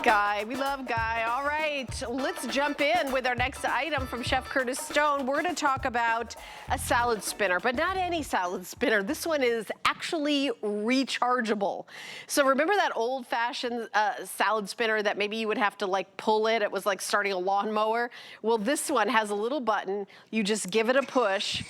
Guy, we love Guy. All right, let's jump in with our next item from Chef Curtis Stone. We're going to talk about a salad spinner, but not any salad spinner. This one is actually rechargeable. So remember that old-fashioned salad spinner that maybe you would have to like pull it? It was like starting a lawnmower. Well, this one has a little button. You just give it a push,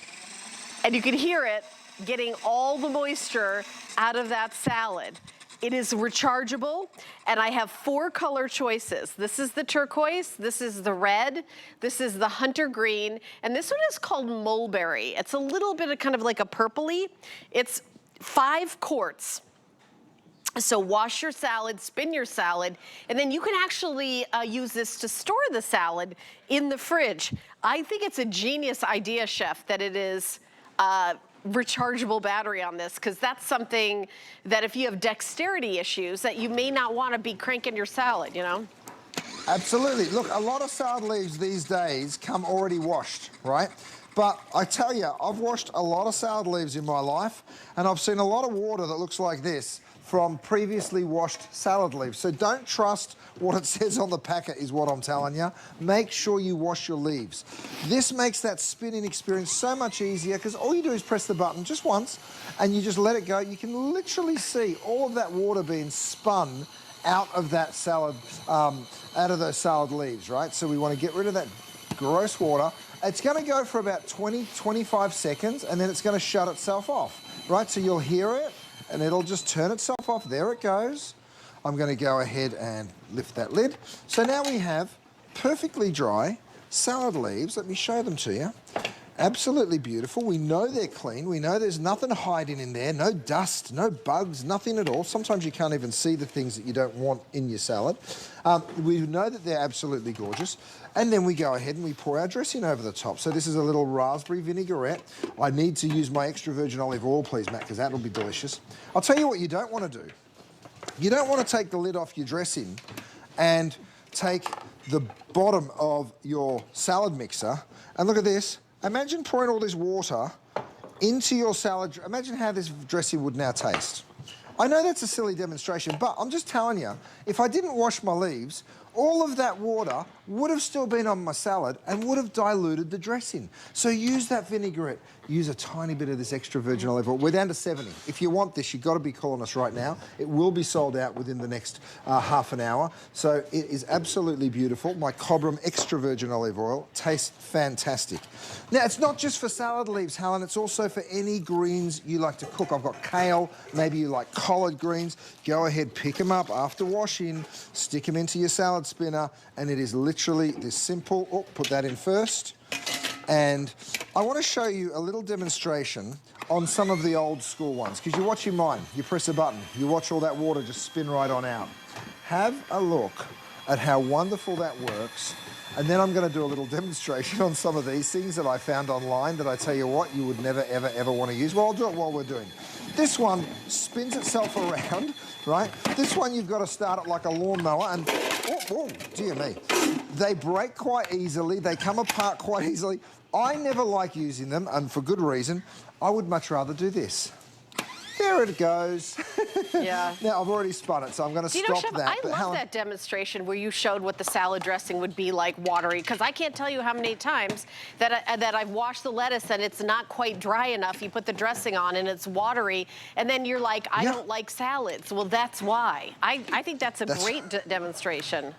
and you can hear it getting all the moisture out of that salad. It is rechargeable, and I have 4 color choices. This is the turquoise, this is the red, this is the hunter green, and this one is called mulberry. It's a little bit of kind of like a purpley. It's 5 quarts. So wash your salad, spin your salad, and then you can actually use this to store the salad in the fridge. I think it's a genius idea, Chef, that it is rechargeable battery on this, because that's something that if you have dexterity issues that you may not want to be cranking your salad, you know? Absolutely. Look, a lot of salad leaves these days come already washed, right? But I tell you, I've washed a lot of salad leaves in my life, and I've seen a lot of water that looks like this from previously washed salad leaves. So don't trust what it says on the packet is what I'm telling you. Make sure you wash your leaves. This makes that spinning experience so much easier because all you do is press the button just once and you just let it go. You can literally see all of that water being spun out of that salad, out of those salad leaves, right? So we want to get rid of that gross water. It's going to go for about 20, 25 seconds and then it's going to shut itself off, right? So you'll hear it and it'll just turn itself off. There it goes. I'm going to go ahead and lift that lid. So now we have perfectly dry salad leaves. Let me show them to you. Absolutely beautiful. We know they're clean. We know there's nothing hiding in there. No dust, no bugs, nothing at all. Sometimes you can't even see the things that you don't want in your salad. We know that they're absolutely gorgeous. And then we go ahead and we pour our dressing over the top. So this is a little raspberry vinaigrette. I need to use my extra virgin olive oil, please, Matt, because that'll be delicious. I'll tell you what you don't want to do. You don't want to take the lid off your dressing and take the bottom of your salad mixer and look at this. Imagine pouring all this water into your salad. Imagine how this dressing would now taste. I know that's a silly demonstration, but I'm just telling you, if I didn't wash my leaves, all of that water would have still been on my salad and would have diluted the dressing. So use that vinaigrette. Use a tiny bit of this extra virgin olive oil. We're down to 70. If you want this, you've got to be calling us right now. It will be sold out within the next half an hour. So it is absolutely beautiful. My Cobram extra virgin olive oil tastes fantastic. Now, it's not just for salad leaves, Helen. It's also for any greens you like to cook. I've got kale. Maybe you like collard greens. Go ahead, pick them up after washing, stick them into your salad spinner, and it is literally this simple. Oh, put that in first. And I want to show you a little demonstration on some of the old school ones, because you're watching mine. You press a button. You watch all that water just spin right on out. Have a look at how wonderful that works. And then I'm going to do a little demonstration on some of these things that I found online that I tell you what, you would never, ever, ever want to use. Well, I'll do it while we're doing. This one spins itself around, right? This one you've got to start it like a lawnmower and, oh, dear me. They break quite easily. They come apart quite easily. I never like using them, and for good reason. I would much rather do this. There it goes. Yeah. Now, I've already spun it, so I'm going to stop Chef, that. I love that demonstration where you showed what the salad dressing would be like watery, because I can't tell you how many times that I've washed the lettuce and it's not quite dry enough. You put the dressing on and it's watery, and then you're like, I don't like salads. Well, that's why. I think that's a great demonstration.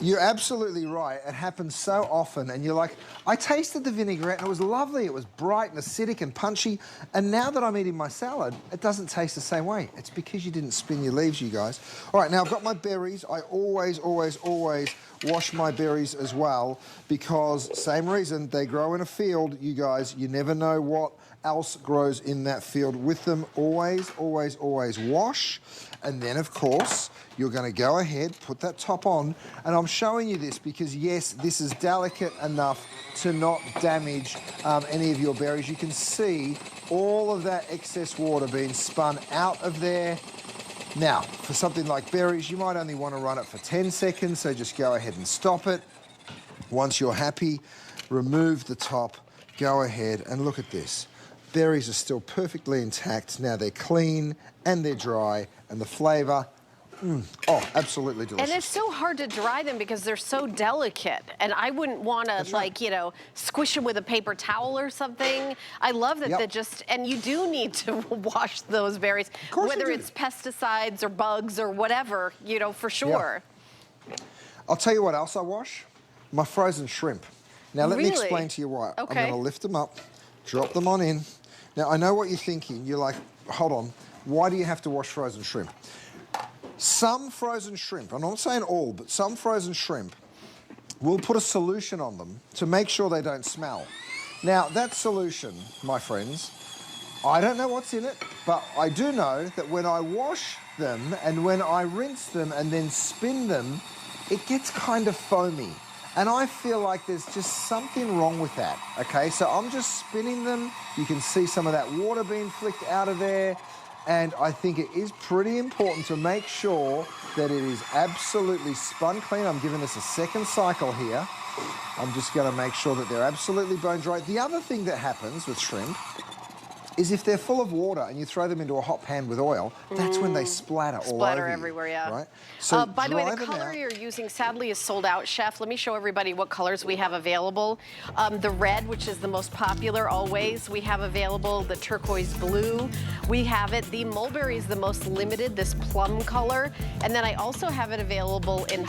You're absolutely right. It happens so often, and you're like, I tasted the vinaigrette and it was lovely. It was bright and acidic and punchy, and now that I'm eating my salad, it doesn't taste the same way. It's because you didn't spin your leaves, you guys. All right, now I've got my berries. I always, always, always wash my berries as well, because same reason, they grow in a field, you guys. You never know what else grows in that field with them. Always, always, always wash. And then, of course, you're going to go ahead, put that top on. And I'm showing you this because, yes, this is delicate enough to not damage any of your berries. You can see all of that excess water being spun out of there. Now, for something like berries, you might only want to run it for 10 seconds, so just go ahead and stop it. Once you're happy, remove the top, go ahead and look at this. Berries are still perfectly intact. Now they're clean and they're dry, and the flavour, Oh, absolutely delicious. And it's so hard to dry them because they're so delicate. And I wouldn't want to, like, you know, squish them with a paper towel or something. I love that that just, and you do need to wash those berries, whether it's pesticides or bugs or whatever, you know, for sure. Yeah. I'll tell you what else I wash. My frozen shrimp. Now, let me explain to you why. I'm going to lift them up, drop them on in. Now, I know what you're thinking. You're like, hold on, why do you have to wash frozen shrimp? Some frozen shrimp, I'm not saying all, but some frozen shrimp, we'll put a solution on them to make sure they don't smell. Now, that solution, my friends, I don't know what's in it, but I do know that when I wash them and when I rinse them and then spin them, it gets kind of foamy. And I feel like there's just something wrong with that, okay? So I'm just spinning them. You can see some of that water being flicked out of there. And I think it is pretty important to make sure that it is absolutely spun clean. I'm giving this a second cycle here. I'm just going to make sure that they're absolutely bone dry. The other thing that happens with shrimp is if they're full of water and you throw them into a hot pan with oil, that's when they splatter all over you, everywhere, yeah. Right? So by the way, the color you're using sadly is sold out, Chef. Let me show everybody what colors we have available. The red, which is the most popular always, we have available. The turquoise blue, we have it. The mulberry is the most limited, this plum color. And then I also have it available in